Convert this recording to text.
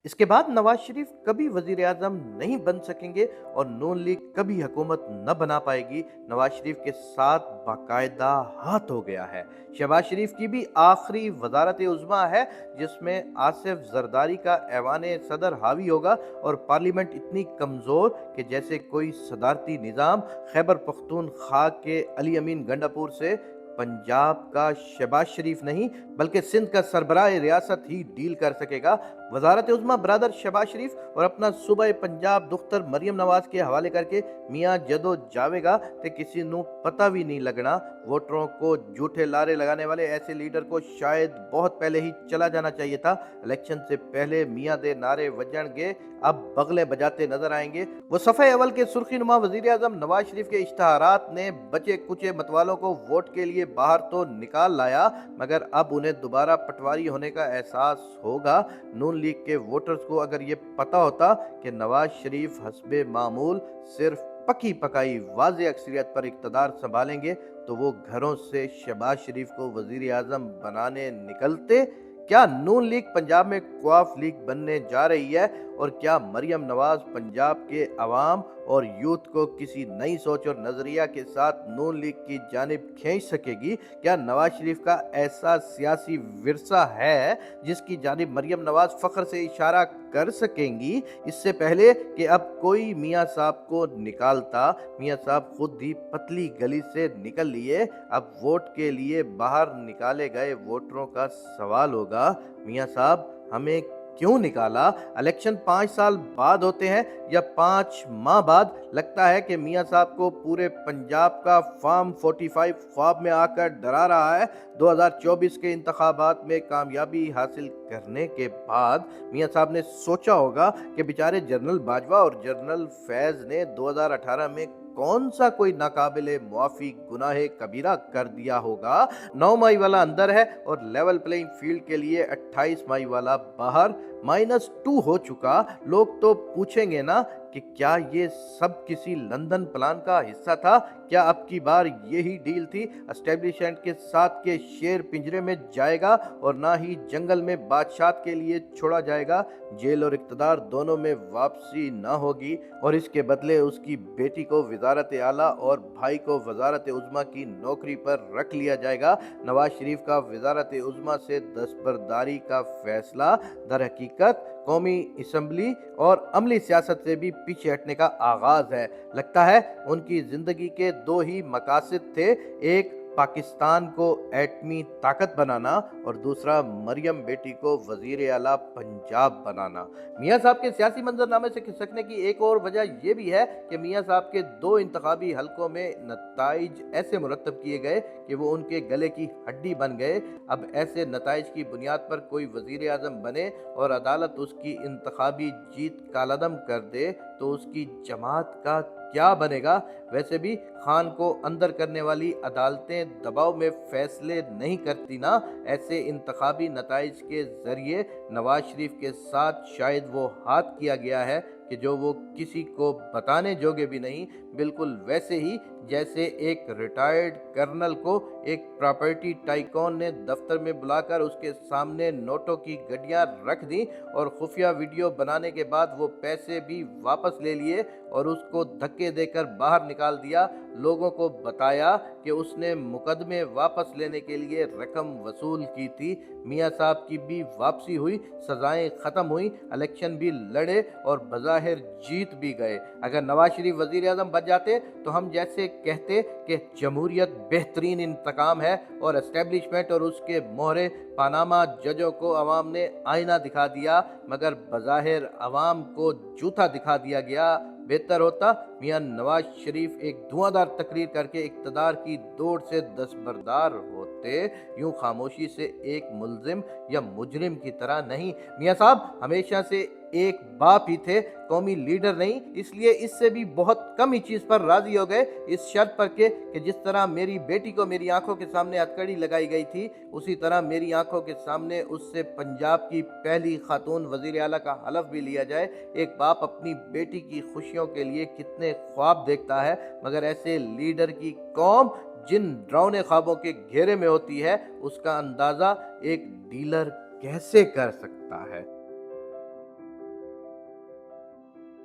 اس کے بعد نواز شریف کبھی وزیر اعظم نہیں بن سکیں گے اور نون لیگ کبھی حکومت نہ بنا پائے گی۔ نواز شریف کے ساتھ باقاعدہ ہاتھ ہو گیا ہے۔ شہباز شریف کی بھی آخری وزارت عظمیٰ ہے جس میں آصف زرداری کا ایوان صدر حاوی ہوگا اور پارلیمنٹ اتنی کمزور کہ جیسے کوئی صدارتی نظام خیبر پختونخوا کے علی امین گنڈاپور سے پنجاب کا شہباز شریف نہیں بلکہ سندھ کا سربراہ ریاست ہی ڈیل کر سکے گا۔ وزارت عظمیٰ برادر شہباز شریف اور اپنا صوبہ پنجاب دختر مریم نواز کے حوالے کر کے میاں جدو جاوے گا تے کسی نو پتہ بھی نہیں لگنا۔ ووٹروں کو جھوٹے لارے لگانے والے ایسے لیڈر کو شاید بہت پہلے ہی چلا جانا چاہیے تھا۔ الیکشن سے پہلے میاں دے نعرے وجن گے، اب بغلے بجاتے نظر آئیں گے۔ وہ صفحہ اول کے سرخی نما وزیر اعظم نواز شریف کے اشتہارات نے بچے کچے متوالوں کو ووٹ کے لیے باہر تو نکال لایا، مگر اب انہیں دوبارہ پٹواری ہونے کا احساس ہوگا۔ نون لیگ کے ووٹرز کو اگر یہ پتہ ہوتا کہ نواز شریف حسب معمول صرف پکی پکائی واضح اکثریت پر اقتدار سنبھالیں گے تو وہ گھروں سے شہباز شریف کو وزیر اعظم بنانے نکلتے۔ کیا نون لیگ پنجاب میں قواف لیگ بننے جا رہی ہے اور کیا مریم نواز پنجاب کے عوام اور یوتھ کو کسی نئی سوچ اور نظریہ کے ساتھ نون لیگ کی جانب کھینچ سکے گی؟ کیا نواز شریف کا ایسا سیاسی ورثہ ہے جس کی جانب مریم نواز فخر سے اشارہ کر سکیں گی؟ اس سے پہلے کہ اب کوئی میاں صاحب کو نکالتا، میاں صاحب خود ہی پتلی گلی سے نکل لیے۔ اب ووٹ کے لیے باہر نکالے گئے ووٹروں کا سوال ہوگا، میاں صاحب ہمیں کیوں نکالا؟ الیکشن 5 سال بعد ہوتے ہیں یا 5 ماہ بعد؟ لگتا ہے کہ میاں صاحب کو پورے پنجاب کا فارم 45 خواب میں آ کر ڈرا رہا ہے۔ 2024 کے انتخابات میں کامیابی حاصل کرنے کے بعد میاں صاحب نے سوچا ہوگا کہ بیچارے جنرل باجوہ اور جنرل فیض نے 2018 میں کون سا کوئی ناقابل معافی گناہ کبیرہ کر دیا ہوگا۔ 9 مائی والا اندر ہے اور لیول پلینگ فیلڈ کے لیے 28 مائی والا باہر۔ -2 ہو چکا۔ لوگ تو پوچھیں گے نا کہ کیا یہ سب کسی لندن پلان کا حصہ تھا؟ کیا اب کی بار یہی ڈیل تھی اسٹیبلشمنٹ کے ساتھ کہ شیر پنجرے میں جائے گا اور نہ ہی جنگل میں بادشاہت کے لیے چھوڑا جائے گا؟ جیل اور اقتدار دونوں میں واپسی نہ ہوگی اور اس کے بدلے اس کی بیٹی کو وزارت اعلیٰ اور بھائی کو وزارت عظمیٰ کی نوکری پر رکھ لیا جائے گا۔ نواز شریف کا وزارت عظمیٰ سے دستبرداری کا فیصلہ در حقیقت قومی اسمبلی اور عملی سیاست سے بھی پیچھے ہٹنے کا آغاز ہے۔ لگتا ہے ان کی زندگی کے 2 ہی مقاصد تھے، ایک پاکستان کو ایٹمی طاقت بنانا اور دوسرا مریم بیٹی کو وزیر اعلیٰ پنجاب بنانا۔ میاں صاحب کے سیاسی منظرنامے سے کھسکنے کی ایک اور وجہ یہ بھی ہے کہ میاں صاحب کے 2 انتخابی حلقوں میں نتائج ایسے مرتب کیے گئے کہ وہ ان کے گلے کی ہڈی بن گئے۔ اب ایسے نتائج کی بنیاد پر کوئی وزیر اعظم بنے اور عدالت اس کی انتخابی جیت کالعدم کر دے تو اس کی جماعت کا کیا بنے گا؟ ویسے بھی خان کو اندر کرنے والی عدالتیں دباؤ میں فیصلے نہیں کرتی نا۔ ایسے انتخابی نتائج کے ذریعے نواز شریف کے ساتھ شاید وہ ہاتھ کیا گیا ہے کہ جو وہ کسی کو بتانے جوگے بھی نہیں، بالکل ویسے ہی جیسے ایک ریٹائرڈ کرنل کو ایک پراپرٹی ٹائکون نے دفتر میں بلا کر اس کے سامنے نوٹوں کی گڈیاں رکھ دیں اور خفیہ ویڈیو بنانے کے بعد وہ پیسے بھی واپس لے لیے اور اس کو دھکے دے کر باہر نکال دیا۔ لوگوں کو بتایا کہ اس نے مقدمے واپس لینے کے لیے رقم وصول کی تھی۔ میاں صاحب کی بھی واپسی ہوئی، سزائیں ختم ہوئیں، الیکشن بھی لڑے اور بظاہر جیت بھی گئے۔ اگر نواز شریف وزیر اعظم بن جاتے تو ہم جیسے کہتے کہ جمہوریت بہترین انتقام ہے اور اسٹیبلشمنٹ اور اس کے مہرے پاناما ججوں کو عوام نے آئینہ دکھا دیا، مگر بظاہر عوام کو جھوٹا دکھا دیا گیا۔ بہتر ہوتا میاں نواز شریف ایک دھواں دار تقریر کر کے اقتدار کی دوڑ سے دستبردار ہوتے، یوں خاموشی سے ایک ملزم یا مجرم کی طرح نہیں۔ میاں صاحب ہمیشہ سے ایک باپ ہی تھے، قومی لیڈر نہیں، اس لیے اس سے بھی بہت کم ہی چیز پر راضی ہو گئے، اس شرط پر کہ جس طرح میری بیٹی کو میری آنکھوں کے سامنے ہتھکڑی لگائی گئی تھی اسی طرح میری آنکھوں کے سامنے اس سے پنجاب کی پہلی خاتون وزیر اعلیٰ کا حلف بھی لیا جائے۔ ایک باپ اپنی بیٹی کی خوشیوں کے لیے کتنے خواب دیکھتا ہے، مگر ایسے لیڈر کی قوم جن ڈراؤنے خوابوں کے گھیرے میں ہوتی ہے اس کا اندازہ ایک ڈیلر کیسے کر سکتا ہے؟